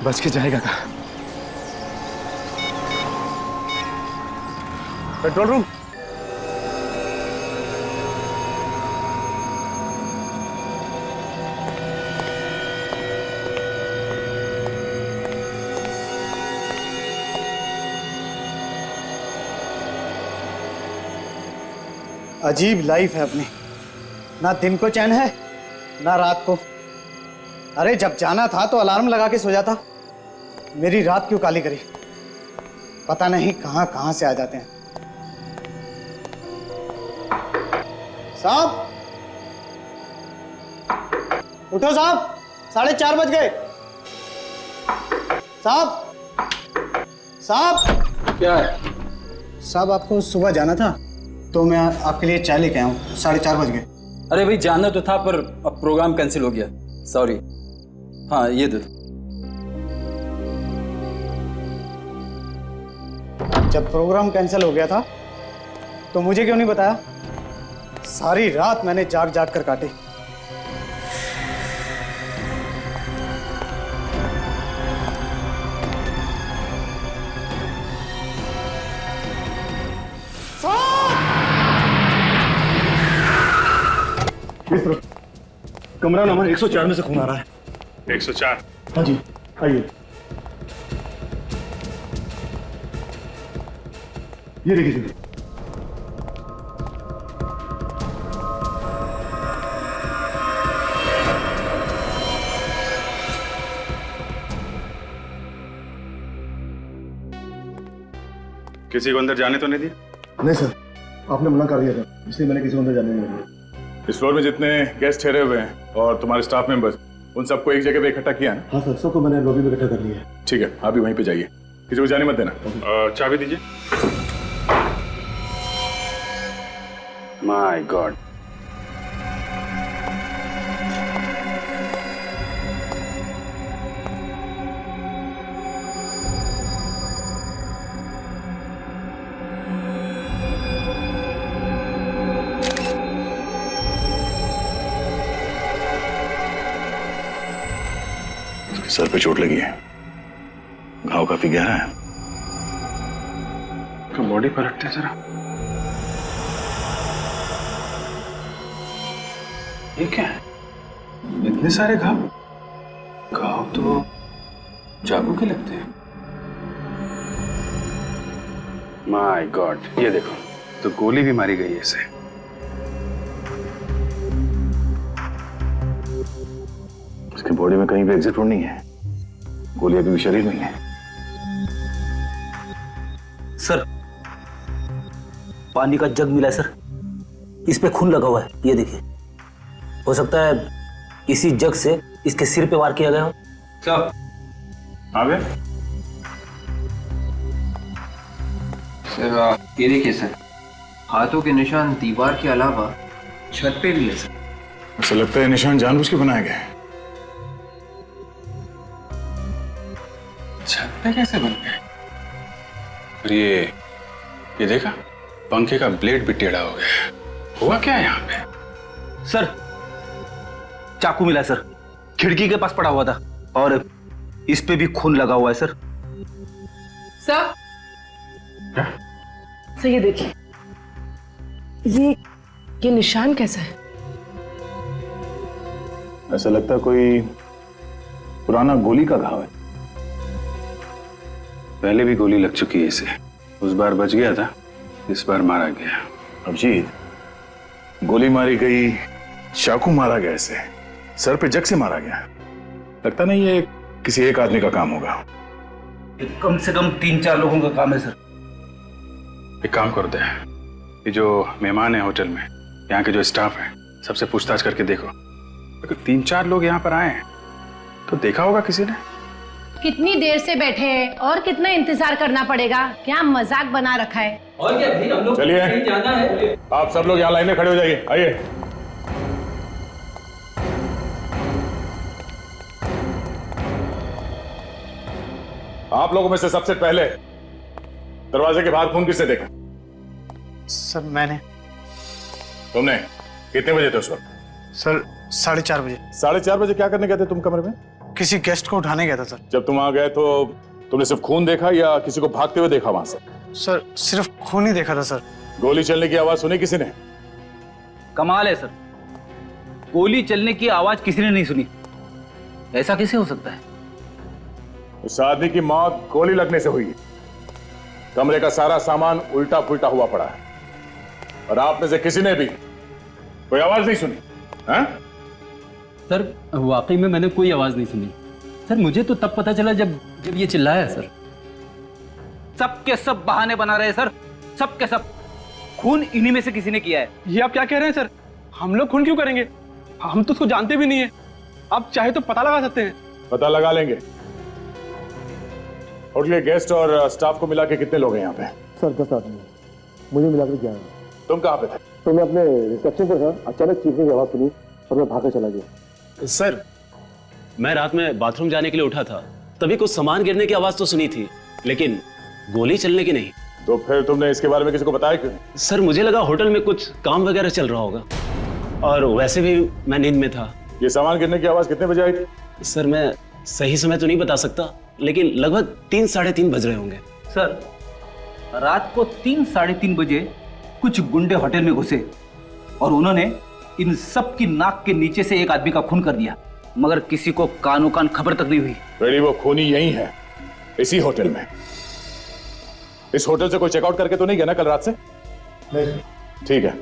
बच के जाएगा कहाँ? Petrol room. अजीब लाइफ है अपनी, ना दिन को चैन है ना रात को। अरे जब जाना था तो अलार्म लगा के सो जाता, मेरी रात क्यों काली करी? पता नहीं कहां कहां से आ जाते हैं। साहब उठो साहब, 4:30 बज गए। साहब साहब क्या है? साहब आपको सुबह जाना था तो मैं आपके लिए चाय लेके आया हूँ। 4:30 बज गए। अरे भाई जाना तो था पर अब प्रोग्राम कैंसिल हो गया, सॉरी। हाँ ये दे। जब प्रोग्राम कैंसिल हो गया था तो मुझे क्यों नहीं बताया? सारी रात मैंने जाग जाग कर काटी। इस तरफ कमरा नंबर 104 में से खून आ रहा है। 104। हाँ जी आइए। ये देखिए जी। किसी को अंदर जाने तो नहीं दिया? नहीं सर, आपने मना कर दिया था, इसलिए मैंने किसी को अंदर जाने नहीं दिया। इस फ्लोर में जितने गेस्ट ठहरे हुए हैं और तुम्हारे स्टाफ मेंबर्स, उन सबको एक जगह पे इकट्ठा किया ना? हाँ सर, सबको मैंने लॉबी में इकट्ठा कर लिया है। ठीक है, आप भी वहीं पे जाइए, किसी को जाने मत देना। चाबी दीजिए। माय गॉड, सर पे चोट लगी है, घाव काफी गहरा है। तो बॉडी पलटते हैं जरा। ये क्या है? इतने सारे घाव? घाव तो चाकू के लगते हैं। माय गॉड, ये देखो, तो गोली भी मारी गई है इसे। उसके बॉडी में कहीं भी एग्जिट रोड नहीं है, गोली अभी भी शरीर में है। सर पानी का जग मिला है सर, इस पे खून लगा हुआ है, ये देखिए। हो सकता है इसी जग से इसके सिर पे वार किया गया हो। सब आ गए? सर ये देखिए सर, हाथों के निशान दीवार के अलावा छत पे भी है सर। ऐसा लगता है निशान जानबूझ के बनाए गए। छत पे कैसे बन गए? और ये देखा, पंखे का ब्लेड भी टेढ़ा हो गया। हुआ क्या है यहाँ पे? सर चाकू मिला है सर, खिड़की के पास पड़ा हुआ था और इस पे भी खून लगा हुआ है सर। सर क्या? सर ये देखिए, ये निशान कैसा है? ऐसा लगता है कोई पुराना गोली का घाव है। पहले भी गोली लग चुकी है इसे, उस बार बच गया था, इस बार मारा गया। अभिजीत, गोली मारी गई, चाकू मारा गया, इसे सर पे जग से मारा गया। लगता नहीं ये किसी एक आदमी का काम होगा। कम से कम 3-4 लोगों का काम है सर। एक काम कर दे, ये जो मेहमान है होटल में, यहाँ के जो स्टाफ है, सबसे पूछताछ करके देखो। अगर 3-4 लोग यहाँ पर आए हैं तो देखा होगा किसी ने। कितनी देर से बैठे हैं और कितना इंतजार करना पड़ेगा? क्या मजाक बना रखा है? और क्या भाई, हम लोग चलिए, कहीं जाना है। आप सब लोग यहाँ लाइन में खड़े हो जाइए। आइए। आप लोगों में से सबसे पहले दरवाजे के बाहर खून किसने देखा? सर मैंने। तुमने? कितने बजे थे उस वक्त? सर 4:30 बजे। 4:30 बजे क्या करने गए थे तुम कमरे में? किसी गेस्ट को उठाने गया था सर। जब तुम वहां गए तो तुमने सिर्फ खून देखा या किसी को भागते हुए देखा वहां से? सर सिर्फ खून ही देखा था सर। गोली चलने की आवाज सुनी किसी ने? कमाल है सर, गोली चलने की आवाज किसी ने नहीं सुनी। ऐसा कैसे हो सकता है? उस आदमी की मौत गोली लगने से हुई है। कमरे का सारा सामान उल्टा पुल्टा हुआ पड़ा है और आप में से किसी ने भी कोई आवाज नहीं सुनी? हैं? सर वाकई में मैंने कोई आवाज नहीं सुनी सर। मुझे तो तब पता चला जब ये चिल्लाया सर। सब के सब बहाने बना रहे हैं सर, सब के सब। खून इन्हीं में से किसी ने किया है। ये आप क्या कह रहे हैं सर? हम लोग खून क्यों करेंगे? हम तो उसको जानते भी नहीं है। आप चाहे तो पता लगा सकते हैं। पता लगा लेंगे। होटल के गेस्ट और स्टाफ को मिला के कितने लोग हैं यहाँ पे? सर 10 आदमी, मुझे मिलाकर 11। तुम कहाँ पे थे? तो मैं अपने रिसेप्शन पर था, अचानक चीखने की आवाज सुनी और मैं भागकर चला गया। सर मैं रात में बाथरूम जाने के लिए उठा था, तभी कुछ सामान गिरने की आवाज तो सुनी थी, लेकिन गोली चलने की नहीं। तो फिर तुमने इसके बारे में किसी को बताया क्यों? सर मुझे लगा होटल में कुछ काम वगैरह चल रहा होगा, और वैसे भी मैं नींद में था। ये सामान गिरने की आवाज कितने बजे आई थी? सर मैं सही समय तो नहीं बता सकता, लेकिन लगभग 3 साढ़े 3 बज रहे होंगे। सर रात को 3 साढ़े 3 बजे कुछ गुंडे होटल में घुसे और उन्होंने इन सब की नाक के नीचे से एक आदमी का खून कर दिया, मगर किसी को कानो कान खबर तक नहीं हुई। बेटी वो खूनी यही है, इसी होटल में। इस होटल से कोई चेकआउट करके तो नहीं गया ना कल रात से? नहीं। ठीक है,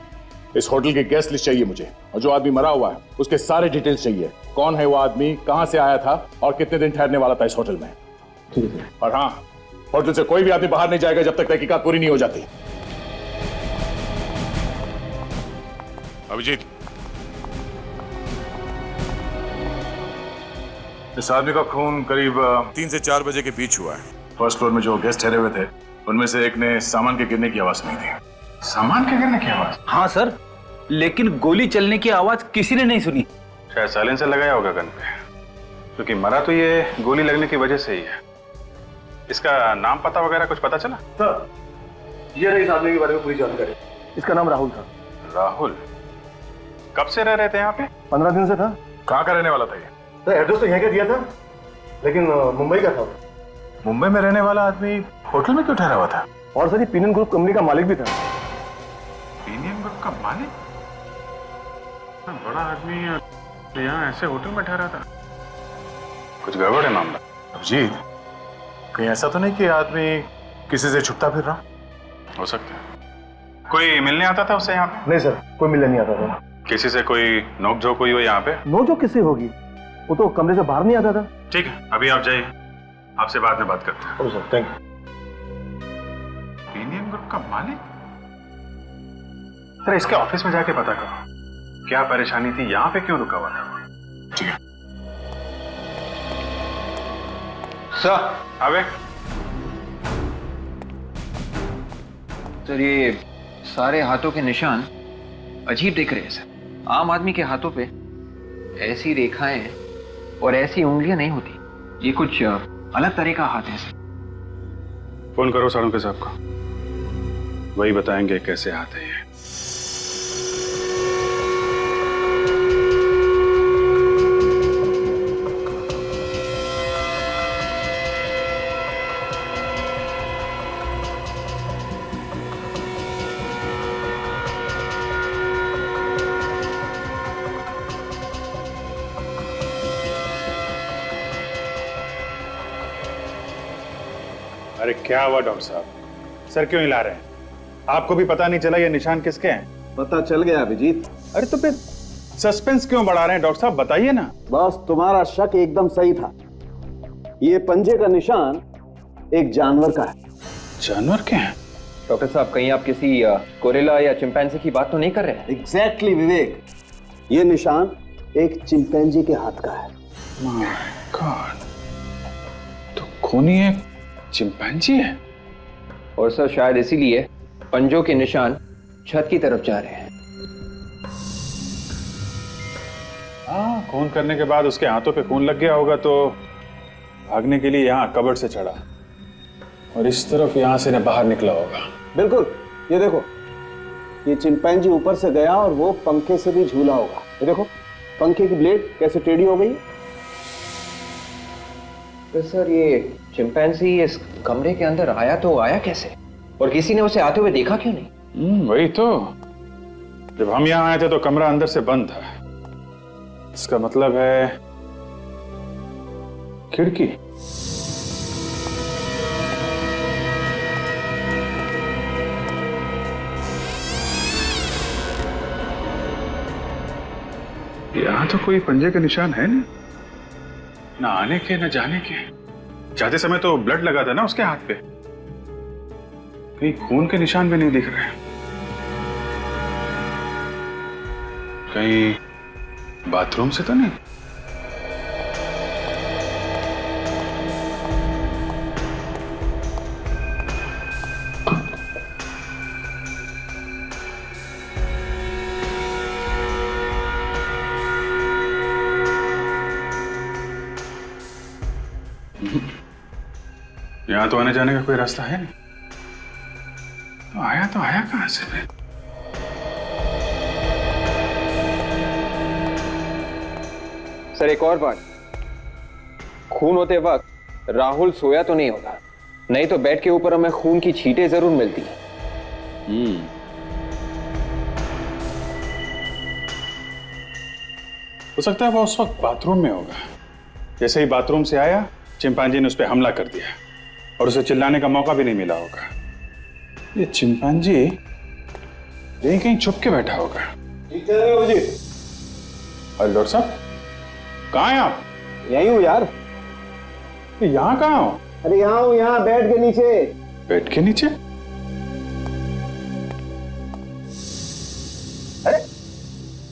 इस होटल की गेस्ट लिस्ट चाहिए मुझे, और जो आदमी मरा हुआ है उसके सारे डिटेल्स चाहिए। कौन है वो आदमी, कहां से आया था और कितने दिन ठहरने वाला था इस होटल में। ठीक है। और हाँ, होटल से कोई भी आदमी बाहर नहीं जाएगा जब तक तहकीकात पूरी नहीं हो जाती। अभिजीत, इस आदमी का खून करीब 3 से 4 बजे के बीच हुआ है। फर्स्ट फ्लोर में जो गेस्ट ठहरे हुए थे उनमें से एक ने सामान के गिरने की आवाज सुनी थी। सामान के गिरने की आवाज? हाँ सर, लेकिन गोली चलने की आवाज किसी ने नहीं सुनी। शायद साइलेंसर लगाया होगा गन पे, क्योंकि मरा तो ये गोली लगने की वजह से ही है। इसका नाम पता वगैरह कुछ पता चला? सर ये रही इस आदमी के बारे में पूरी जानकारी। इसका नाम राहुल था। राहुल? कब से रह रहे थे यहाँ पे? 15 दिन से था। कहाँ का रहने वाला था ये? सर एड्रेस तो यहाँ का दिया था, लेकिन मुंबई का था। मुंबई में रहने वाला आदमी होटल में क्यों ठहरा हुआ था? और सर ये पीनियन ग्रुप कंपनी का मालिक भी था। पीनियन ग्रुप का मालिक? बड़ा आदमी यहाँ ऐसे होटल में ठहरा था? कुछ गड़बड़ है मामला। अभिजीत, कहीं ऐसा तो नहीं कि आदमी किसी से छुपता फिर रहा? हो सकता है। कोई मिलने आता था उससे यहाँ पे? नहीं सर, कोई मिलने नहीं आता था। किसी से कोई नोकझोंक हुई हो यहाँ पे? नोकझोंक किससे होगी? वो तो कमरे से बाहर नहीं आता था। ठीक है, अभी आप जाइए, आपसे बाद में बात करते हैं। Sir thank you. Pinion group का मालिक? सर इसके ऑफिस में जाके पता करो क्या परेशानी थी, यहाँ पे क्यों रुका हुआ था। ठीक है सर। अबे सर ये सारे हाथों के निशान अजीब दिख रहे हैं सर। आम आदमी के हाथों पे ऐसी रेखाएं और ऐसी उंगलियां नहीं होती। ये कुछ अलग तरह का हाथ है सर। फोन करो साड़ों साहब को, वही बताएंगे कैसे हाथ है ये। अरे क्या हुआ डॉक्टर साहब, सर क्यों हिला रहे हैं? आपको भी पता नहीं चला ये निशान किसके हैं? पता चल गया अभिजीत। अरे तो फिर सस्पेंस क्यों बढ़ा रहे हैं डॉक्टर साहब, बताइए ना। बस तुम्हारा शक एकदम सही था। ये पंजे का निशान एक जानवर का है। जानवर के हैं? डॉक्टर साहब कहीं आप किसी गोरिल्ला या चिंपैंजी की बात तो नहीं कर रहे हैं? एग्जैक्टली विवेक, ये निशान एक चिंपैंजी के हाथ का है। माय गॉड, तो खूनी एक चिंपैंजी है। और सर शायद इसीलिए पंजों के निशान छत की तरफ जा रहे हैं। हाँ, खून करने के बाद उसके हाथों पे खून लग गया होगा तो भागने के लिए यहाँ कबर्ड से चढ़ा और इस तरफ यहाँ से बाहर निकला होगा। बिल्कुल, ये देखो, ये चिंपैंजी ऊपर से गया और वो पंखे से भी झूला होगा। ये देखो पंखे की ब्लेड कैसे टेढ़ी हो गई। तो सर ये चिंपैंजी इस कमरे के अंदर आया तो आया कैसे, और किसी ने उसे आते हुए देखा क्यों नहीं? वही तो, जब हम यहाँ आए थे तो कमरा अंदर से बंद था। इसका मतलब है खिड़की। यहाँ तो कोई पंजे के निशान है नहीं, ना आने के ना जाने के। जाते समय तो ब्लड लगा था ना उसके हाथ पे, कहीं खून के निशान भी नहीं दिख रहे। कहीं बाथरूम से तो नहीं? यहां तो आने जाने का कोई रास्ता है नहीं, तो आया कहां से फिर? सर एक और बात, खून होते वक्त राहुल सोया तो नहीं होगा, नहीं तो बेड के ऊपर हमें खून की छींटें जरूर मिलती। हो सकता है वो उस वक्त बाथरूम में होगा। जैसे ही बाथरूम से आया, चिंपांजी ने उस पर हमला कर दिया और उसे चिल्लाने का मौका भी नहीं मिला होगा। ये चिंपांजी यहीं कहीं छुप के बैठा होगा। अरे डॉक्टर साहब, कहाँ हैं आप? यही हूँ यार। यहाँ कहाँ हो? अरे यहाँ हूँ, यहाँ बेड के नीचे। बेड के नीचे? अरे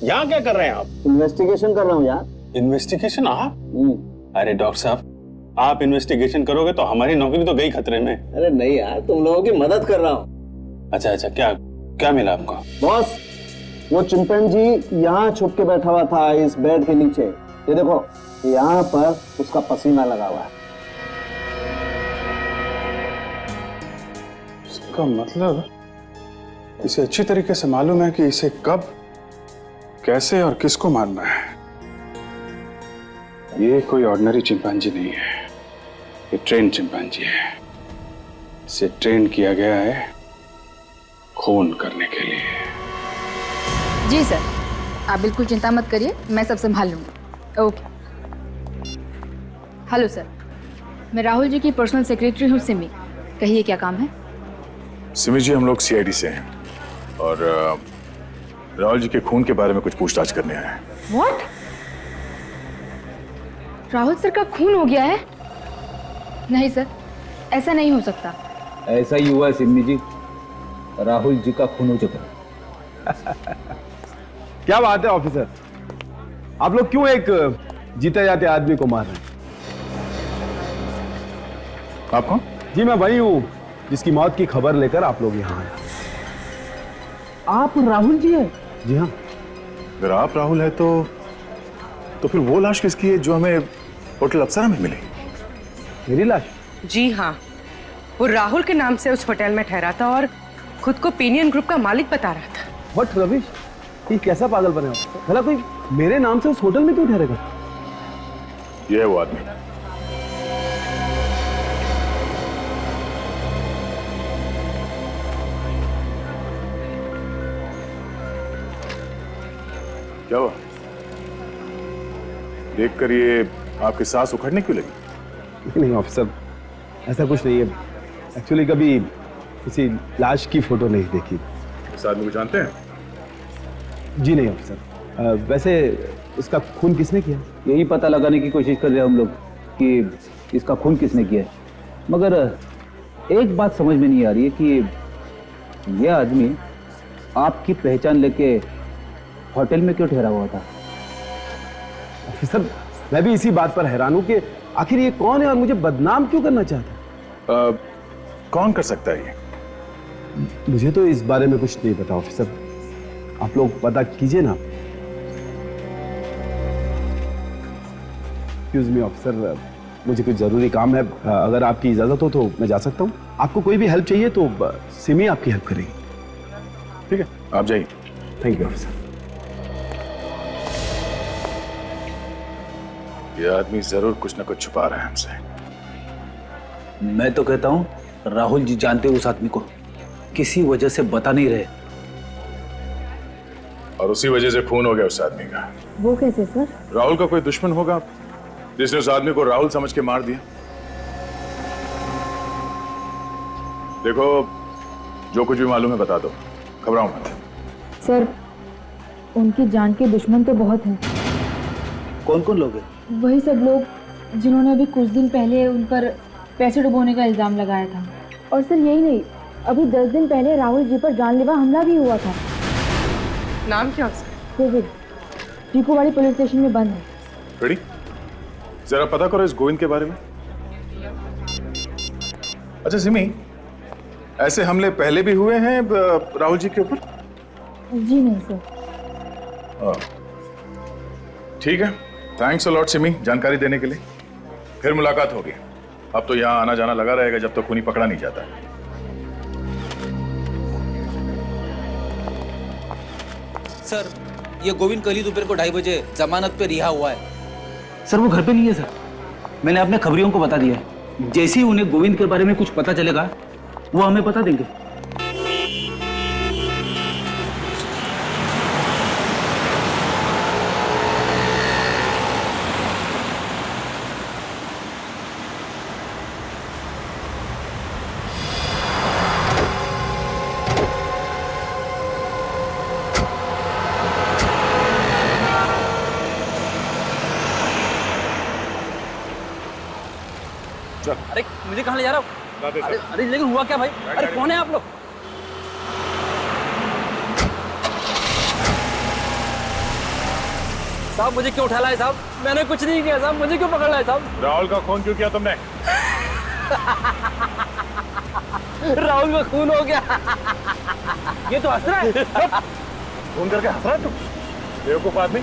यहाँ क्या कर रहे हैं आप? इन्वेस्टिगेशन कर रहा हूँ यार। इन्वेस्टिगेशन आप? अरे डॉक्टर साहब, आप इन्वेस्टिगेशन करोगे तो हमारी नौकरी तो गई खतरे में। अरे नहीं यार, तुम लोगों की मदद कर रहा हूँ। अच्छा अच्छा, क्या क्या मिला आपको? बॉस, वो चिंपैंजी यहाँ छुप के बैठा हुआ था इस बेड के नीचे। ये देखो, यहाँ पर उसका पसीना लगा हुआ है। इसका मतलब इसे अच्छी तरीके से मालूम है कि इसे कब, कैसे और किसको मारना है। ये कोई ऑर्डिनरी चिंपांजी नहीं है, ये ट्रेन चिंपांजी है। इसे ट्रेन किया गया है खून करने के लिए। जी सर, आप बिल्कुल चिंता मत करिए, मैं सब संभाल लूंगी। ओके। हेलो सर, मैं राहुल जी की पर्सनल सेक्रेटरी हूँ सिमी। कहिए क्या काम है? सिमी जी, हम लोग सीआईडी से हैं और राहुल जी के खून के बारे में कुछ पूछताछ करने आए हैं। व्हाट? राहुल सर का खून हो गया है? नहीं सर, ऐसा नहीं हो सकता। ऐसा ही हुआ है सिमी जी, राहुल जी का खून हो चुका है। क्या बात है ऑफिसर, आप लोग क्यों एक जीते जाते आदमी को मार रहे हैं? आप कौन? जी मैं वही हूं जिसकी मौत की खबर लेकर आप लोग यहाँ आए। आप राहुल जी हैं? जी हाँ। अगर आप राहुल है तो फिर वो लाश किसकी है जो हमें होटल अप्सरा में मिली? मेरी लाश? जी हाँ, वो राहुल के नाम से उस होटल में ठहरा था और खुद को पेनियन ग्रुप का मालिक बता रहा था। व्हाट रविश, ये कैसा पागल बने हो? भला कोई मेरे नाम से उस होटल में क्यों ठहरेगा? ये है वो आदमी। क्या हुआ? देखकर ये आपकी सांस उखड़ने क्यों लगी? नहीं ऑफिसर, ऐसा कुछ नहीं है। एक्चुअली कभी किसी लाश की फोटो नहीं देखी। इस आदमी को जानते हैं? जी नहीं ऑफिसर। वैसे इसका खून किसने किया? यही पता लगाने की कोशिश कर रहे हैं हम लोग कि इसका खून किसने किया है। मगर एक बात समझ में नहीं आ रही है कि यह आदमी आपकी पहचान लेके होटल में क्यों ठहरा हुआ था? ऑफिसर, मैं भी इसी बात पर हैरान हूं कि आखिर ये कौन है और मुझे बदनाम क्यों करना चाहता है? कौन कर सकता है ये? मुझे तो इस बारे में कुछ नहीं पता ऑफिसर, आप लोग पता कीजिए ना। एक्सक्यूज मी ऑफिसर, मुझे कुछ जरूरी काम है। अगर आपकी इजाजत हो तो मैं जा सकता हूँ। आपको कोई भी हेल्प चाहिए तो सिमी आपकी हेल्प करेगी। ठीक है, आप जाइए। Thank you officer. ये आदमी जरूर कुछ ना कुछ छुपा रहा है हमसे। मैं तो कहता हूँ राहुल जी जानते उस आदमी को, किसी वजह से बता नहीं रहे। और उसी वजह से खून हो गया उस आदमी का। वो कैसे सर? राहुल का कोई दुश्मन होगा जिसने उस आदमी को राहुल समझ के मार दिया। देखो, जो कुछ भी मालूम है बता दो, घबराओ मत। सर, उनकी जान के दुश्मन तो बहुत हैं। कौन कौन लोग हैं? वही सब लोग जिन्होंने अभी कुछ दिन पहले उन पर पैसे डुबोने का इल्जाम लगाया था। और सर यही नहीं, अभी 10 दिन पहले राहुल जी पर जानलेवा हमला भी हुआ था। नाम क्या उसका? कोविड टीकोवाड़ी पुलिस स्टेशन में बंद है। रेडी? जरा पता करो इस गोविंद के बारे में। अच्छा सिमी, ऐसे हमले पहले भी हुए हैं राहुल जी के ऊपर? जी नहीं सर। ठीक है, थैंक्स अ लॉट सिमी जानकारी देने के लिए। फिर मुलाकात होगी। अब तो यहाँ आना जाना लगा रहेगा जब तक खूनी पकड़ा नहीं जाता। सर, ये गोविंद कल ही दोपहर को 2:30 बजे जमानत पे रिहा हुआ है। सर वो घर पे नहीं है सर, मैंने अपने खबरियों को बता दिया है। जैसे ही उन्हें गोविंद के बारे में कुछ पता चलेगा वो हमें बता देंगे। अरे मुझे कहाँ ले जा रहा हो? अरे लेकिन हुआ क्या भाई? अरे कौन है आप लोग? साहब मुझे क्यों उठा लाए साहब? मैंने कुछ नहीं किया साहब, मुझे क्यों पकड़ लाए साहब? राहुल का खून क्यों किया तुमने? राहुल का खून हो गया। ये तो हंस रहा है। खून करके हंस रहा है तू? बेवकूफ आदमी,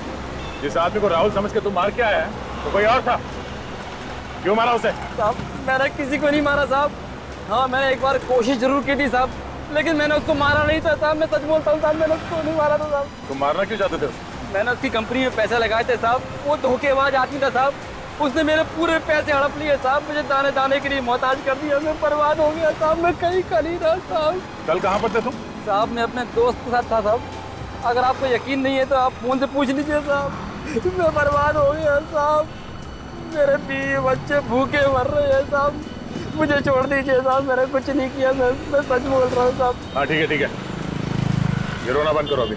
जिस आदमी को राहुल समझ के तू मार के आया है तो कोई और था। क्यों मारा उसे? साहब मैंने किसी को नहीं मारा साहब। हाँ मैंने एक बार कोशिश जरूर की थी साहब, लेकिन मैंने उसको मारा नहीं था साहब। मैं सच बोलता हूँ साहब, मैंने उसको नहीं मारा था साहब। तुम मारना क्यों चाहते थे उसे? मैंने उसकी कंपनी में पैसे लगाए थे साहब। वो धोखेबाज आदमी था साहब, उसने मेरे पूरे पैसे हड़प लिए साहब। मुझे दाने दाने के लिए मोहताज कर दिया। मैं बर्बाद हो गया साहब। मैं कहीं का नहीं था साहब। कल कहाँ पर थे तुम? साहब मैं अपने दोस्त के साथ था साहब। अगर आपको यकीन नहीं है तो आप फोन से पूछ लीजिए साहब। मैं बर्बाद हो गया साहब। मेरे बीवी बच्चे भूखे मर रहे हैं साहब। मुझे छोड़ दीजिए साहब, मैंने कुछ नहीं किया। मैं सच बोल रहा हूँ साहब। हाँ ठीक है ठीक है, ये रोना बंद करो अभी।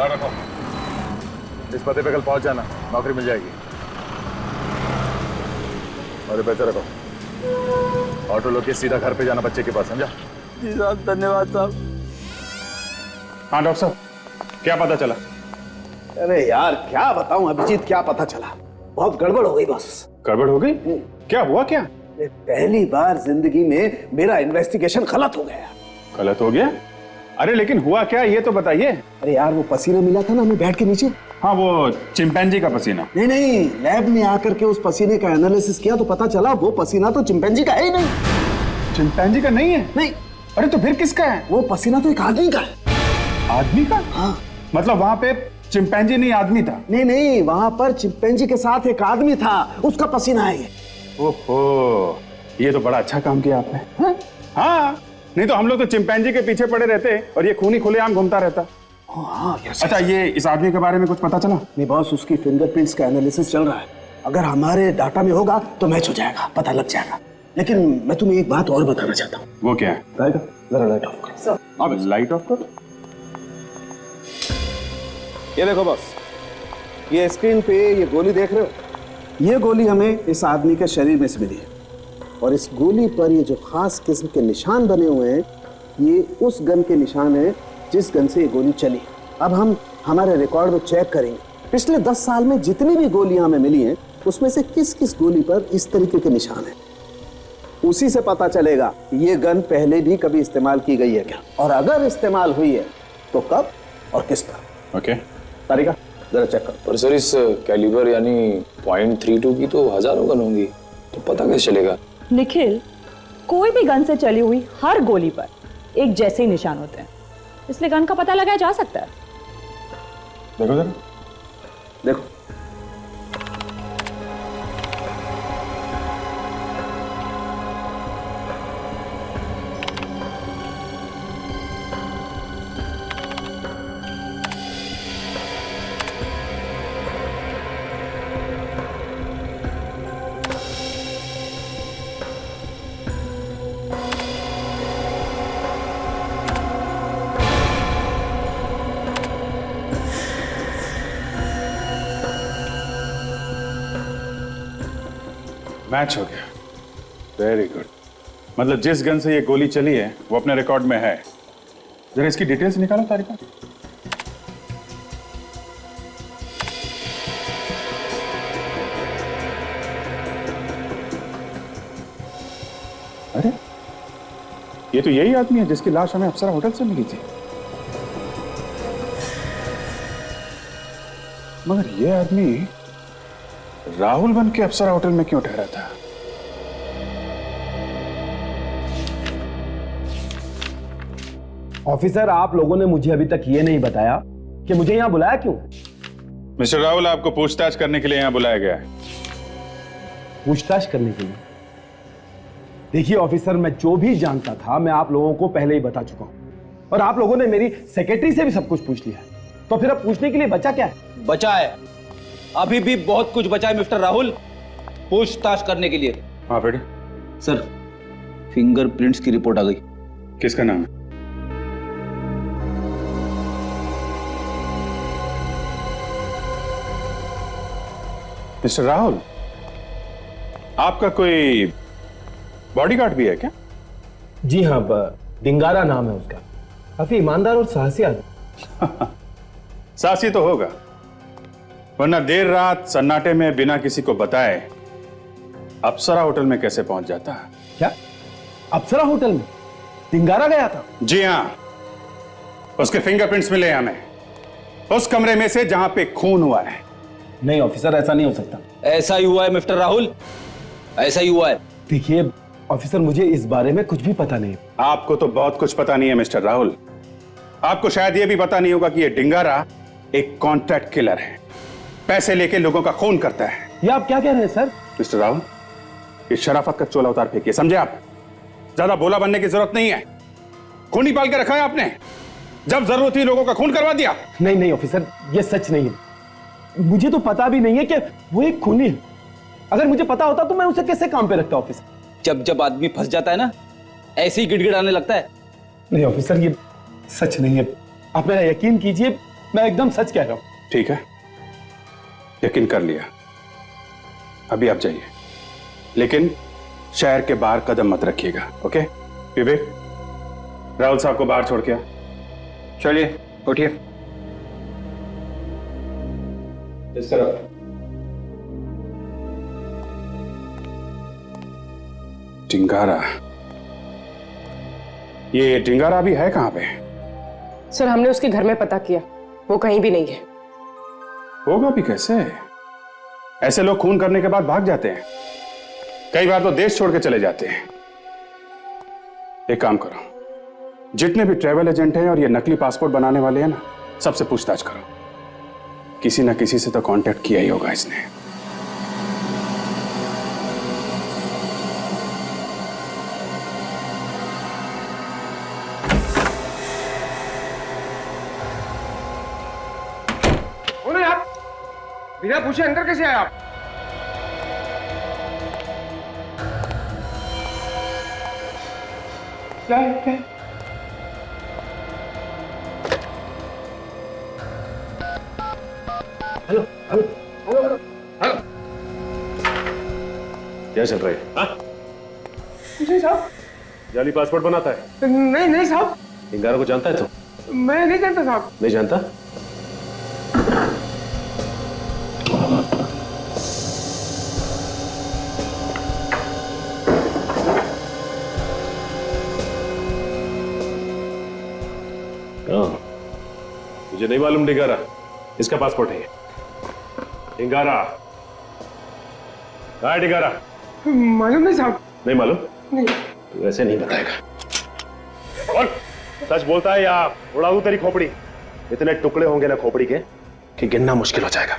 रखो, इस पते पे कल पहुंच जाना, नौकरी मिल जाएगी। और ये पैसे रखो, ऑटो लोग के सीधा घर पे जाना बच्चे के पास, समझा? जी साहब धन्यवाद साहब। हाँ डॉक्टर साहब, क्या पता चला? अरे यार क्या बताऊं अभिजीत, क्या पता चला, बहुत गड़बड़ हो गई बस। गड़बड़ हो गई? क्या हुआ क्या? पहली बार जिंदगी में मेरा इन्वेस्टिगेशन गलत हो गया। गलत हो गया? अरे लेकिन हुआ क्या ये तो बताइए। अरे यार वो पसीना मिला था ना हमें बेड के नीचे। हाँ वो चिंपैंजी का पसीना। नहीं, लैब में आकर के उस पसीने का एनालिसिस किया तो पता चला वो पसीना तो चिंपैंजी का है ही नहीं। चिंपैंजी का नहीं है? नहीं। अरे तो फिर किसका है? वो पसीना तो एक आदमी का है। आदमी का? हाँ। मतलब वहां पे चिंपैंजी नहीं आदमी था? नहीं, वहां पर चिंपैंजी के साथ एक आदमी था, उसका पसीना है ये। ओहो, ये तो बड़ा अच्छा काम किया आपने। हाँ, नहीं तो हम लोग तो चिंपैंजी के पीछे पड़े रहते और ये खूनी खुलेआम घूमता रहता। हाँ, अच्छा ये इस आदमी के बारे में कुछ पता चला? नहीं बॉस, उसकी फिंगरप्रिंट्स का एनालिसिस चल रहा है। अगर हमारे डाटा में होगा तो मैच हो जाएगा, पता लग जाएगा। लेकिन मैं तुम्हें एक बात और बताना चाहता हूँ। वो क्या है? जरा लाइट ऑफ करो। अब लाइट ऑफ करो। ये देखो बॉस, ये स्क्रीन पे ये गोली देख रहे हो? ये गोली हमें इस आदमी के शरीर में से मिली है और इस गोली पर ये जो खास किस्म के निशान बने हुए हैं, ये उस गन के निशान है जिस गन से ये गोली चली। अब हम हमारे रिकॉर्ड में चेक करेंगे पिछले 10 साल में जितनी भी गोलियां हमें मिली हैं उसमें से किस किस गोली पर इस तरीके के निशान हैं। उसी से पता चलेगा ये गन पहले भी कभी इस्तेमाल की गई है क्या, और अगर इस्तेमाल हुई है तो कब और किस पर। ओके तारिका जरा चेक कर। पर सर इस कैलिबर यानी .32 की तो हजारों गन होंगी, तो पता कैसे चलेगा? निखिल, कोई भी गन से चली हुई हर गोली पर एक जैसे ही निशान होते हैं, इसलिए गन का पता लगाया जा सकता है। देखो जरा, देखो मैच हो गया, वेरी गुड। मतलब जिस गन से ये गोली चली है वो अपने रिकॉर्ड में है। जरा इसकी डिटेल्स निकालो तारिका। अरे ये तो यही आदमी है जिसकी लाश हमें अप्सरा होटल से मिली थी। मगर ये आदमी राहुल बन के अप्सरा होटल में क्यों ठहरा था? ऑफिसर, आप लोगों ने मुझे अभी तक ये नहीं बताया कि मुझे यहां बुलाया क्यों। मिस्टर राहुल, आपको पूछताछ करने के लिए यहां बुलाया गया है। पूछताछ करने के लिए? देखिए ऑफिसर, मैं जो भी जानता था मैं आप लोगों को पहले ही बता चुका हूं, और आप लोगों ने मेरी सेक्रेटरी से भी सब कुछ पूछ लिया है, तो फिर अब पूछने के लिए बचा क्या है? बचा है, अभी भी बहुत कुछ बचा है मिस्टर राहुल पूछताछ करने के लिए। हाँ बेटे। सर, फिंगरप्रिंट्स की रिपोर्ट आ गई। किसका नाम है? मिस्टर राहुल, आपका कोई बॉडीगार्ड भी है क्या? जी हाँ, डिंगारा नाम है उसका। काफी ईमानदार और साहसी आदमी। साहसी तो होगा, वरना देर रात सन्नाटे में बिना किसी को बताए अप्सरा होटल में कैसे पहुंच जाता? क्या अप्सरा होटल में डिंगारा गया था? जी हाँ, उसके फिंगरप्रिंट्स मिले हमें उस कमरे में से जहां पे खून हुआ है। नहीं ऑफिसर, ऐसा नहीं हो सकता। ऐसा ही हुआ है मिस्टर राहुल, ऐसा ही हुआ है। देखिए ऑफिसर, मुझे इस बारे में कुछ भी पता नहीं। आपको तो बहुत कुछ पता नहीं है मिस्टर राहुल। आपको शायद यह भी पता नहीं होगा कि यह डिंगारा एक कॉन्ट्रैक्ट किलर है, पैसे लेके लोगों का खून करता है। ये आप क्या कह रहे हैं सर? मिस्टर राहुल, ये शराफत का चोला उतार फेंकिए, समझे आप? ज्यादा बोला बनने की जरूरत नहीं है। खून ही पाल के रखा है आपने, जब जरूरत थी लोगों का खून करवा दिया। नहीं नहीं ऑफिसर, ये सच नहीं है। मुझे तो पता भी नहीं है कि वो एक खूनी है। अगर मुझे पता होता तो मैं उसे कैसे काम पे रखता ऑफिसर? जब जब आदमी फंस जाता है ना, ऐसे ही गिड़गिड़ाने लगता है। नहीं ऑफिसर, ये सच नहीं है। आप मेरा यकीन कीजिए, मैं एकदम सच कह रहा हूं। ठीक है, यकीन कर लिया। अभी आप जाइए, लेकिन शहर के बाहर कदम मत रखिएगा, ओके? विवेक, राहुल साहब को बाहर छोड़ के आ। चलिए उठिए। इस तरफ। डिंगारा, ये डिंगारा भी है कहां पे? सर, हमने उसके घर में पता किया, वो कहीं भी नहीं है। होगा भी कैसे? ऐसे लोग खून करने के बाद भाग जाते हैं, कई बार तो देश छोड़ के चले जाते हैं। एक काम करो, जितने भी ट्रैवल एजेंट हैं और ये नकली पासपोर्ट बनाने वाले हैं ना, सबसे पूछताछ करो। किसी ना किसी से तो कांटेक्ट किया ही होगा इसने। आप बिना पूछे अंदर कैसे आए आप? क्या है? क्या है? Hello hello hello hello hello, क्या चल रहा है? हाँ? कुछ नहीं साहब। जाली पासपोर्ट बनाता है? नहीं नहीं साहब, डिंगारा को जानता है तो? मैं नहीं जानता साहब। नहीं जानता? मुझे नहीं मालूम डिंगारा, इसका पासपोर्ट है ये। डिंगारा कहाँ है? डिंगारा मालूम नहीं साहब। नहीं मालूम? नहीं। तू ऐसे नहीं बताएगा। और सच बोलता है या उड़ा दूं तेरी खोपड़ी? इतने टुकड़े होंगे ना खोपड़ी के कि गिनना मुश्किल हो जाएगा।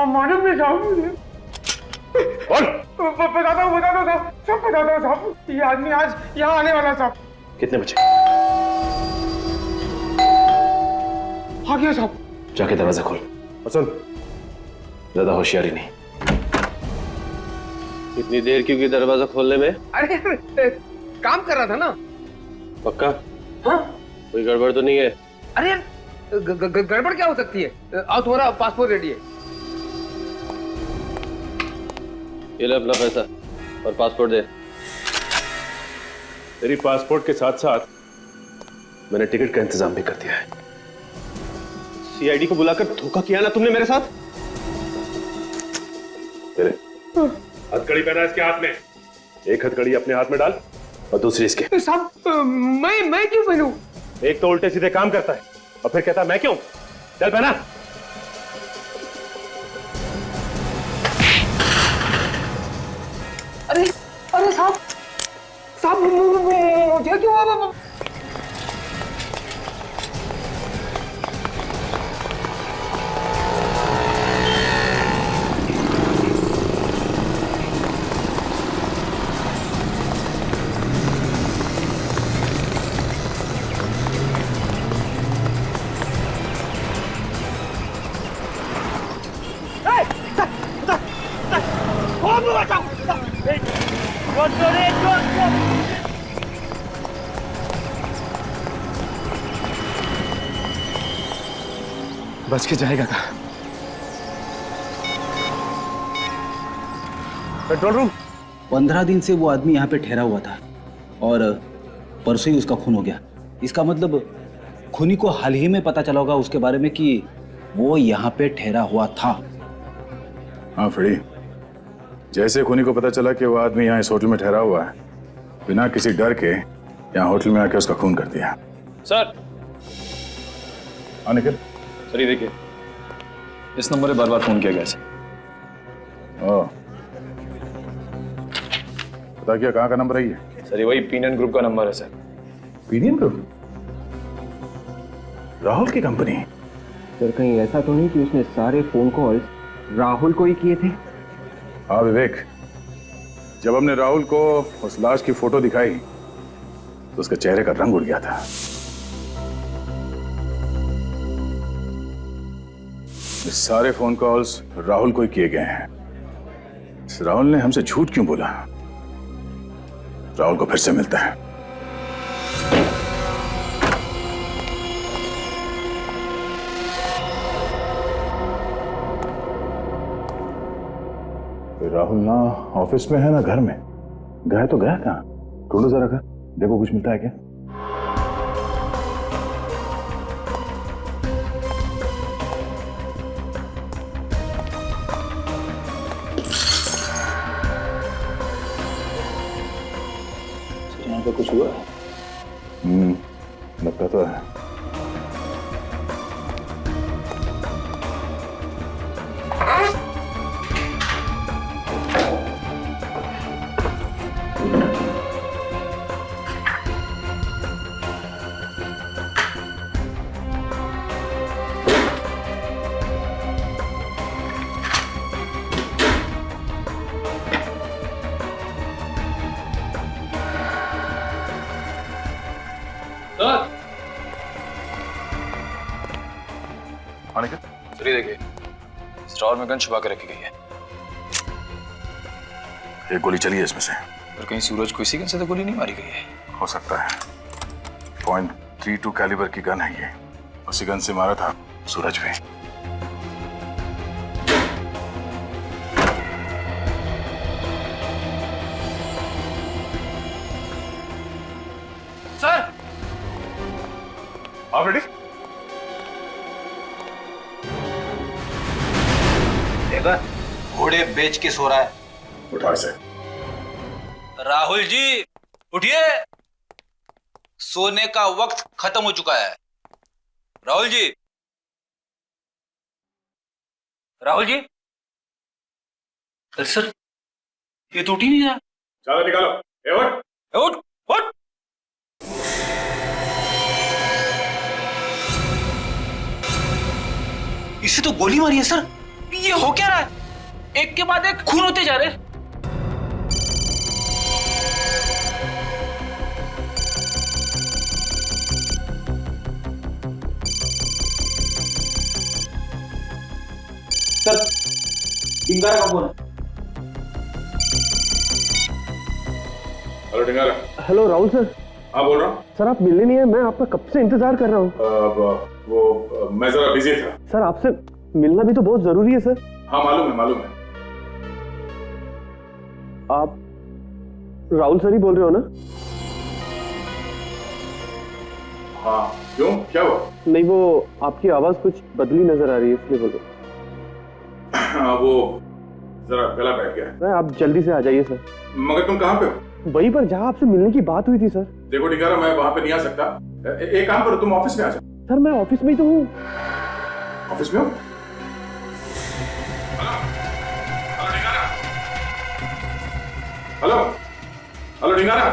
मालूम नहीं साहब। बताता हूँ साहब, सब बताता हूँ साहब। ये आदमी आज यहाँ आने वाला साहब। कितने बजे? आ गया साहब। जाके दरवाजा खोल और सुन, ज्यादा होशियारी नहीं। इतनी देर क्यों की दरवाजा खोलने में? अरे काम कर रहा था ना। पक्का? हाँ। कोई गड़बड़ तो नहीं है? अरे गड़बड़ क्या हो सकती है? आओ, तुम्हारा पासपोर्ट रेडी है। ये ले अपना पैसा। और पासपोर्ट दे। तेरी पासपोर्ट के साथ साथ मैंने टिकट का इंतजाम भी कर दिया है। सीआईडी को बुलाकर धोखा किया ना तुमने मेरे साथ। तेरे हथकड़ी पहना इसके हाथ में, एक हथकड़ी अपने हाथ में डाल और दूसरी इसके। साहब मैं क्यों पहनूं? एक तो उल्टे सीधे काम करता है और फिर कहता है मैं क्यों। चल पहना। अरे अरे साहब मुझे क्यों? बच के जाएगा कहाँ? Control room. 15 दिन से वो आदमी यहाँ पे ठहरा हुआ था और परसों ही उसका खून हो गया। इसका मतलब खूनी को हाल ही में पता चला होगा उसके बारे में कि वो यहाँ पे ठहरा हुआ था। हाँ फ्रेडी, जैसे खूनी को पता चला कि वो आदमी यहाँ इस होटल में ठहरा हुआ है, बिना किसी डर के यहाँ होटल में आके उसका खून कर दिया। सर। हाँ निखिल। सर ये देखिए, इस नंबर पे बार बार फोन किया गया सर। ओह, पता क्या कहाँ का नंबर है ये? सर ये वही पीनियन ग्रुप का नंबर है सर। पीनियन ग्रुप? राहुल की कंपनी? सर कहीं ऐसा तो नहीं कि उसने सारे फोन कॉल्स राहुल को ही किए थे? हाँ विवेक, जब हमने राहुल को उस लाश की फोटो दिखाई तो उसके चेहरे का रंग उड़ गया था। ये सारे फोन कॉल्स राहुल को ही किए गए हैं। राहुल ने हमसे झूठ क्यों बोला? राहुल को फिर से मिलता है। राहुल ना ऑफिस में है ना घर में। गया तो गया कहाँ? ढूंढो जरा घर, देखो कुछ मिलता है क्या। यहाँ पे कुछ हुआ है? लगता तो है। चलिए देखिए, स्टोर में गन छुपा के रखी गई है। एक गोली चली है इसमें से। पर कहीं सूरज को इसी गन से तो गोली नहीं मारी गई है? हो सकता है। .32 कैलिबर की गन है ये। उसी गन से मारा था सूरज भी। सर आप रेडी? देखा, घोड़े बेच के सो रहा है। उठा इसे। राहुल जी उठिए, सोने का वक्त खत्म हो चुका है। राहुल जी, राहुल जी। सर ये तो उठ ही नहीं रहा। चादर निकालो। उठ उठ उठ। इसे तो गोली मारी है सर। ये हो क्या रहा है? एक के बाद एक खून होते जा रहे। सर डिंगारा का फोन। Hello Dingara. Hello Rahul sir. हाँ बोल रहा हूँ। सर आप मिलने नहीं है, मैं आपका कब से इंतजार कर रहा हूँ। मैं जरा बिजी था। सर आपसे मिलना भी तो बहुत जरूरी है सर। हाँ मालूम है मालूम है। आप राहुल सर ही बोल रहे हो ना? हाँ, क्यों, क्या हुआ? नहीं, वो आपकी आवाज कुछ बदली नजर आ रही है, इसलिए बोल रहा हाँ, वो जरा गला बैठ गया। हूँ। आप जल्दी से आ जाइए सर। मगर तुम कहाँ पे हो? वहीं पर जहाँ आपसे मिलने की बात हुई थी सर। देखो डिगारा, मैं वहां पे नहीं आ सकता। एक काम करो, तुम ऑफिस में आ जाओ। सर मैं ऑफिस में ही तो हूँ। ऑफिस में हो? Hello hello Digara.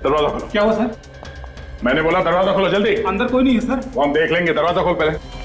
दरवाजा खोलो। क्या हुआ सर? मैंने बोला दरवाजा खोलो जल्दी। अंदर कोई नहीं है सर। वो हम देख लेंगे, दरवाजा खोल पहले।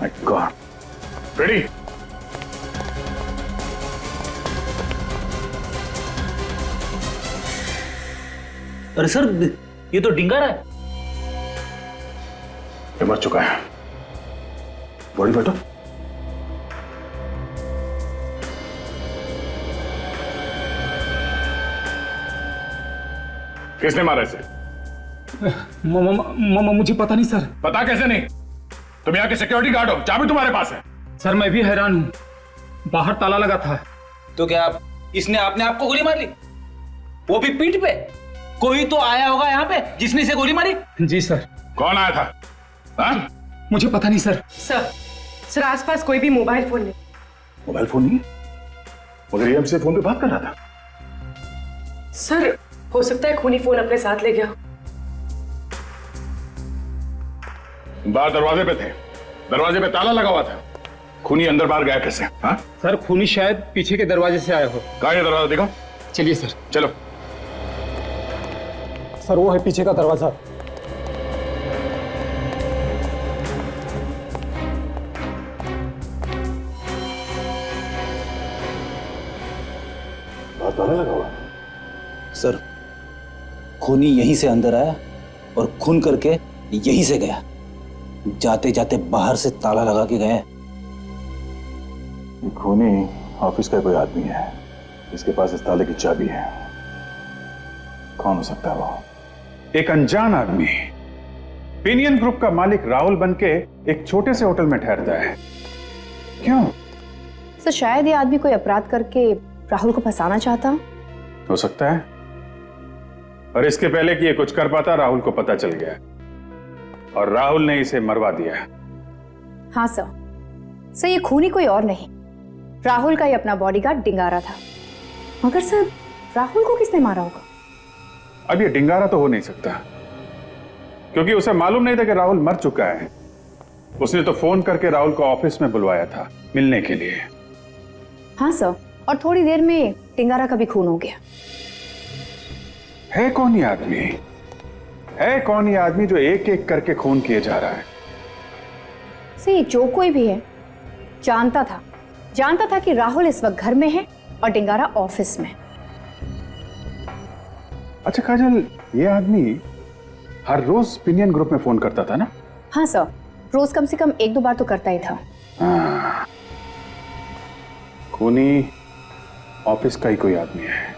My God. Ready? अरे सर, ये तो डिंगारा है। ये मर चुका है। बॉडी बैठो। किसने मारा इसे? मुझे पता नहीं सर। पता कैसे नहीं? तुम यहाँ के सिक्योरिटी गार्ड हो, चाबी तुम्हारे पास है। सर मैं भी हैरान हूँ, बाहर ताला लगा था। तो क्या इसने आपने आपको गोली मार ली? वो भी पीठ पे? कोई तो आया होगा यहाँ पे जिसने इसे गोली मारी। जी सर। कौन आया था? हाँ? मुझे पता नहीं सर। सर आसपास कोई भी मोबाइल फोन नहीं। मोबाइल फोन नहीं? मगर ये हमसे फोन पे बात कर रहा था। सर हो सकता है खूनी फोन अपने साथ ले गया। बाहर दरवाजे पे थे, दरवाजे पे ताला लगा हुआ था। खूनी अंदर बाहर गया कैसे? हाँ? सर खूनी शायद पीछे के दरवाजे से आया हो। कहाँ है दरवाजा, देखो। चलिए सर। चलो। सर वो है पीछे का दरवाजा। ताला लगा हुआ। सर खूनी यहीं से अंदर आया और खून करके यहीं से गया। जाते जाते बाहर से ताला लगा के गए। खूनी ऑफिस का कोई आदमी है, इसके पास इस ताले की चाबी है। कौन हो सकता है वो? एक अनजान आदमी पिनियन ग्रुप का मालिक राहुल बनके एक छोटे से होटल में ठहरता है। क्यों? सर शायद ये आदमी कोई अपराध करके राहुल को फंसाना चाहता। हो सकता है, और इसके पहले कि ये कुछ कर पाता राहुल को पता चल गया और राहुल ने इसे मरवा दिया। हाँ सर ये खूनी कोई और नहीं, राहुल का ही अपना बॉडीगार्ड डिंगारा था। मगर सर राहुल को किसने मारा होगा? अब ये डिंगारा तो हो नहीं सकता, क्योंकि उसे मालूम नहीं था कि राहुल मर चुका है। उसने तो फोन करके राहुल को ऑफिस में बुलवाया था मिलने के लिए। हाँ सर, और थोड़ी देर में डिंगारा का भी खून हो गया। है कौन ये आदमी? है कौन ये आदमी जो एक एक करके खून किए जा रहा है? सही जो कोई भी है जानता था कि राहुल इस वक्त घर में है और डिंगारा ऑफिस में। अच्छा काजल, ये आदमी हर रोज पिनियन ग्रुप में फोन करता था ना? हाँ सर, रोज कम से कम 1-2 बार तो करता ही था। हाँ। खूनी ऑफिस का ही कोई आदमी है,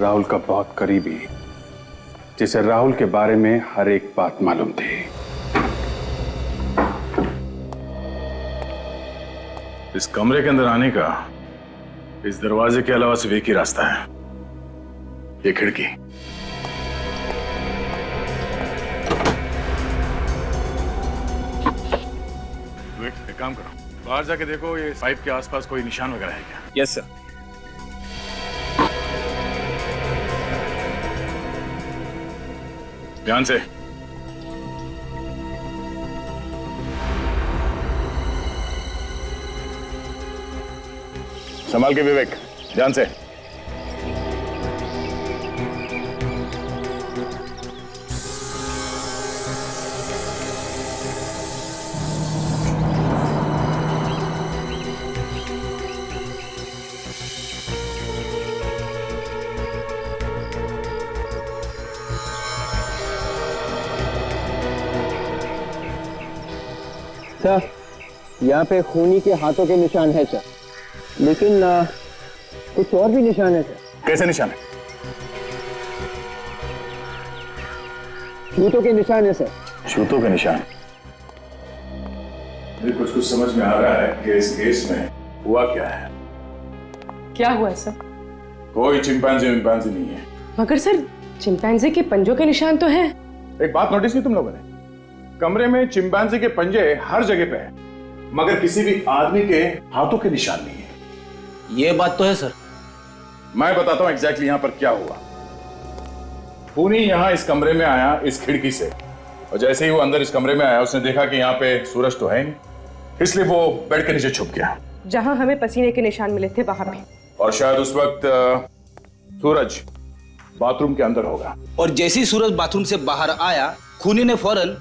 राहुल का बहुत करीबी, जिसे राहुल के बारे में हर एक बात मालूम थी। इस कमरे के अंदर आने का इस दरवाजे के अलावा सिर्फ एक ही रास्ता है, ये खिड़की। एक काम करो, बाहर जाके देखो ये पाइप के आसपास कोई निशान वगैरह है क्या? Yes sir. ध्यान से। संभाल के विवेक, ध्यान से। सर, यहाँ पे खूनी के हाथों के निशान है सर, लेकिन कुछ और भी निशान है सर। कैसे निशान है? जूतों के निशान है सर। जूतों के निशान? मुझे कुछ कुछ समझ में आ रहा है कि इस केस में हुआ क्या है। क्या हुआ है सर? कोई चिंपैंजी नहीं है। मगर सर, चिंपैंजी के पंजों के निशान तो हैं। एक बात नोटिस की तुम लोगों ने? कमरे में चिंपैंजी के पंजे हर जगह पे हैं, मगर किसी भी आदमी के हाथों के निशान नहीं है। ये बात तो है सर। मैं बताता हूं एग्जैक्टली यहां पर क्या हुआ। खूनी यहां इस कमरे में आया इस खिड़की से, और जैसे ही वो अंदर इस कमरे में आया उसने देखा कि यहाँ पे सूरज तो है नहीं, इसलिए वो बेड के नीचे छुप गया जहां हमें पसीने के निशान मिले थे वहां पे। और शायद उस वक्त सूरज बाथरूम के अंदर होगा। और जैसे ही सूरज बाथरूम से बाहर आया, खूनी ने फौरन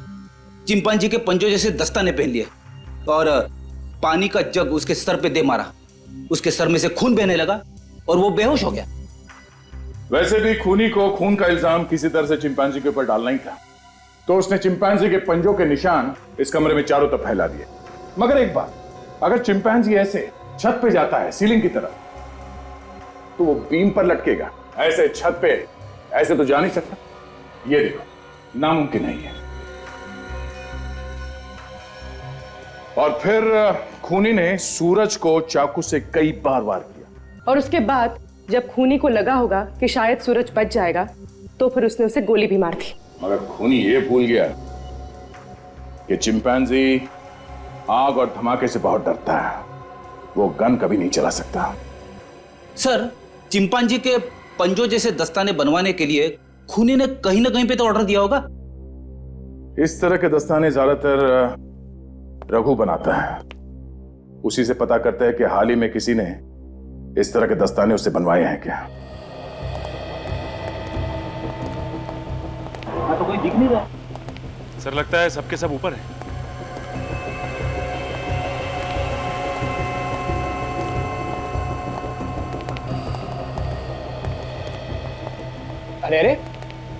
चिंपांजी के पंजों जैसे दस्ताने पहन लिए और पानी का जग उसके सर पे दे मारा। उसके सर में से खून बहने लगा और वो बेहोश हो गया। वैसे भी खूनी को खून का इल्जाम किसी तरह से चिंपांजी के ऊपर डालना ही था, तो उसने चिंपांजी के पंजों के निशान इस कमरे में चारों तरफ फैला दिए। मगर एक बात, अगर चिंपांजी ऐसे छत पे जाता है सीलिंग की तरफ, तो वो बीम पर लटकेगा। ऐसे छत पे ऐसे तो जा नहीं सकता। ये देखो, नामुमकिन है ये। और फिर खूनी ने सूरज को चाकू से कई बार वार किया। और उसके बाद जब खूनी को लगा होगा कि शायद सूरज बच जाएगा, तो फिर उसने उसे गोली भी मार दी। मगर खूनी ये भूल गया कि चिंपैंजी आग और धमाके से बहुत डरता है। वो गन कभी नहीं चला सकता। सर, चिंपांजी के पंजों जैसे दस्ताने बनवाने के लिए खूनी ने कहीं ना कहीं पे तो ऑर्डर दिया होगा। इस तरह के दस्ताने ज्यादातर रघु बनाता है। उसी से पता करते हैं कि हाल ही में किसी ने इस तरह के दस्ताने उससे बनवाए हैं क्या। तो कोई दिख नहीं रहा। सर, लगता है सबके सब ऊपर है। अरे अरे,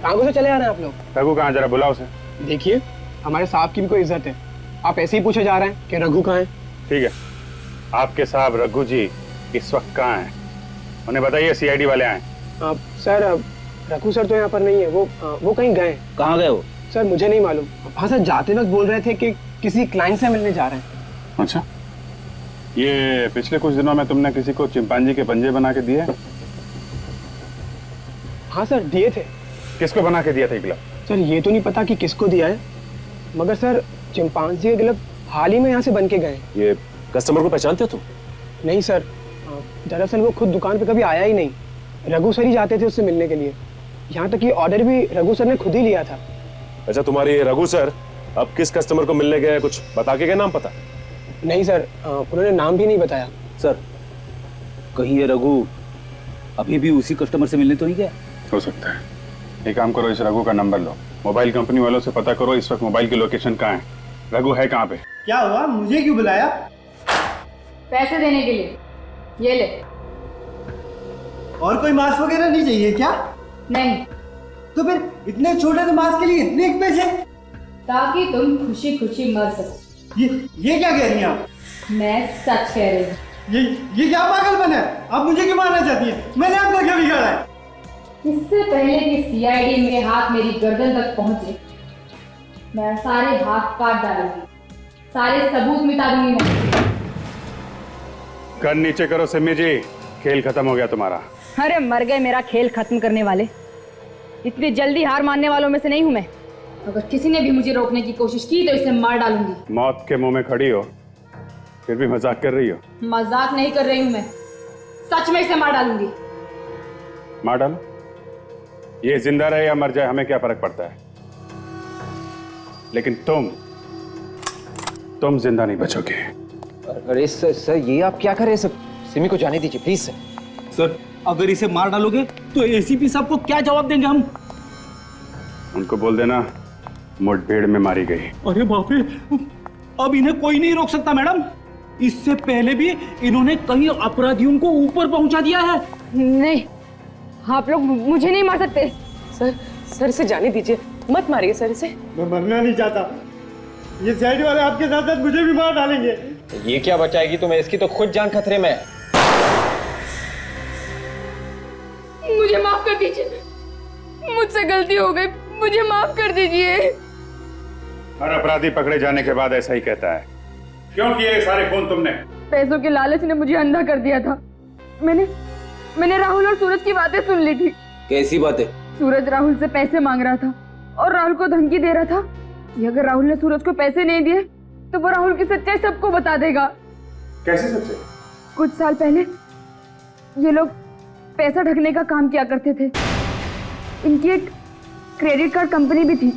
कहाँ को से चले आ रहे हैं आप लोग? रघु कहाँ? जरा बुलाओ उसे। देखिए, हमारे साहब की भी कोई इज्जत है। आप ऐसे ही पूछे जा रहे हैं कि रघु कहाँ है? ठीक है, आपके साहब रघु जी इस वक्त कहाँ हैं? उन्हें बताइए सीआईडी वाले आए। सर, रघु सर तो यहाँ पर नहीं है। वो कहीं गए। कहाँ गए वो? सर, मुझे नहीं मालूम। हाँ सर, जाते वक्त बोल रहे थे कि किसी क्लाइंट से मिलने जा रहे हैं। अच्छा, ये पिछले कुछ दिनों में तुमने किसी को चिंपांजी के पंजे बना के दिए? हाँ सर, दिए थे। किसको बना के दिया था ग्लव? सर, ये तो नहीं पता कि किसको दिया है, मगर सर चिंपांजी के ग्लव हाल ही में यहाँ से बन के गए। ये कस्टमर को पहचानते हो तुम? नहीं सर, दरअसल वो खुद दुकान पे कभी आया ही नहीं। रघु सर ही जाते थे उससे मिलने के लिए। यहाँ तक ये ऑर्डर भी रघु सर ने खुद ही लिया था। अच्छा, तुम्हारे रघु सर अब किस कस्टमर को मिलने गए, कुछ बता के गए? नाम पता? नहीं सर, उन्होंने नाम भी नहीं बताया। सर, कहीं ये रघु अभी भी उसी कस्टमर से मिलने तो नहीं गया? हो सकता है। एक काम करो, इस रघु का नंबर लो, मोबाइल कंपनी वालों से पता करो इस वक्त मोबाइल की लोकेशन कहाँ है, रघु है कहाँ पे। क्या हुआ? मुझे क्यों बुलाया? पैसे देने के लिए। ये ले। और कोई मास्क वगैरह नहीं चाहिए क्या? नहीं। तो फिर इतने छोटे से मास्क के लिए इतने पैसे? ताकि तुम खुशी खुशी मर सको। ये क्या कह रही हैं आप? मैं सच कह रही हूँ। ये क्या पागलपन है? आप मुझे क्यों मारना चाहती हैं? मैंने आपका क्या बिगाड़ा है? इससे पहले कि सीआईडी मेरे हाथ मेरी गर्दन तक पहुंचे, मैं सारे हाथ काट डालूंगी, सारे सबूत मिटा दूंगी मैं। कर नीचे करो सिमी जी, खेल खत्म हो गया तुम्हारा। अरे मर गए मेरा खेल खत्म करने वाले। इतनी जल्दी हार मानने वालों में से नहीं हूं मैं। अगर किसी ने भी मुझे रोकने की कोशिश की तो इसे मार डालूंगी। मौत के मुंह में खड़ी हो, फिर भी मजाक कर रही हो? मजाक नहीं कर रही हूँ मैं, सच में इसे मार डालूंगी। मार डालो, ये जिंदा रहे या मर जाए हमें क्या फर्क पड़ता है, लेकिन तुम जिंदा नहीं बचोगे। अरे सर ये आप क्या कर रहे हैं सर? सिमी को जाने दीजिए प्लीज सर। सर अगर इसे मार डालोगे तो एसीपी साहब को क्या जवाब देंगे हम? उनको बोल देना मुठभेड़ में मारी गई। अरे बाप रे, अब इन्हें कोई नहीं रोक सकता मैडम। इससे पहले भी इन्होंने कई अपराधियों को ऊपर पहुंचा दिया है। नहीं, आप लोग मुझे नहीं मार सकते। सर इसे जाने दीजिए, मत मारिए सर इसे। मैं मरना नहीं चाहता, ये सीआईडी वाले आपके साथ साथ मुझे भी मार डालेंगे। ये क्या बचाएगी तुम्हें? इसकी तो खुद जान खतरे में है। मुझे माफ कर दीजिए, मुझसे गलती हो गई, मुझे माफ कर दीजिए। हर अपराधी पकड़े जाने के बाद ऐसा ही कहता है। क्यों किए सारे खून तुमने? पैसों के लालच ने मुझे अंधा कर दिया था। मैंने राहुल और सूरज की बातें सुन ली थी। कैसी बातें? सूरज राहुल से पैसे मांग रहा था और राहुल को धमकी दे रहा था कि अगर राहुल ने सूरज को पैसे नहीं दिए तो वो राहुल की सच्चाई सबको बता देगा। कैसे सच्चाई? कुछ साल पहले ये लोग पैसा ढकने का काम किया करते थे। इनकी एक क्रेडिट कार्ड कंपनी भी थी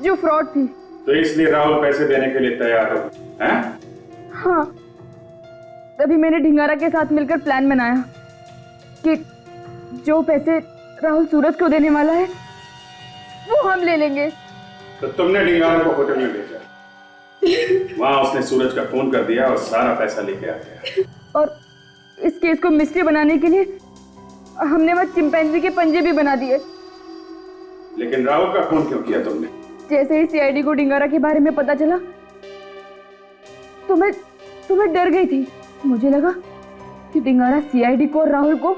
जो फ्रॉड थी। तो इसलिए राहुल पैसे देने के लिए तैयार हो? हैं? हाँ, तभी मैंने ढिंगारा के साथ मिलकर प्लान बनाया कि जो पैसे राहुल सूरज को देने वाला है वो हम ले लेंगे। तो तुमने ढिंगारा को होटल में भेजा, वहां उसने सूरज का फोन कर दिया और सारा पैसा लेके आ गया। और इस केस को मिस्ट्री बनाने के लिए हमने वह चिंपैंजी के पंजे भी बना दिए। लेकिन राहुल का फोन क्यों किया तुमने? जैसे ही सीआईडी को ढिंगारा के बारे में पता चला तो मैं डर गई थी। मुझे लगा कि ढिंगारा सीआईडी को और राहुल को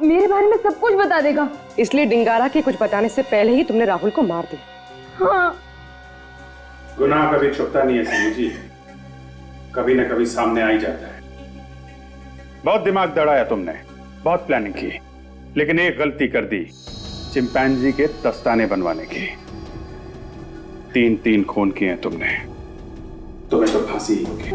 मेरे बारे में सब कुछ बता देगा। इसलिए ढिंगारा के कुछ बताने से पहले ही तुमने राहुल को मार दिया। हाँ। गुनाह कभी छुपता नहीं है सिमी जी, कभी न कभी सामने आ ही जाता है। बहुत दिमाग दौड़ाया तुमने, बहुत प्लानिंग की, लेकिन एक गलती कर दी, चिंपैंजी के दस्ताने बनवाने की। 3 खून किए तुमने, तुम्हें तो फांसी ही होगी।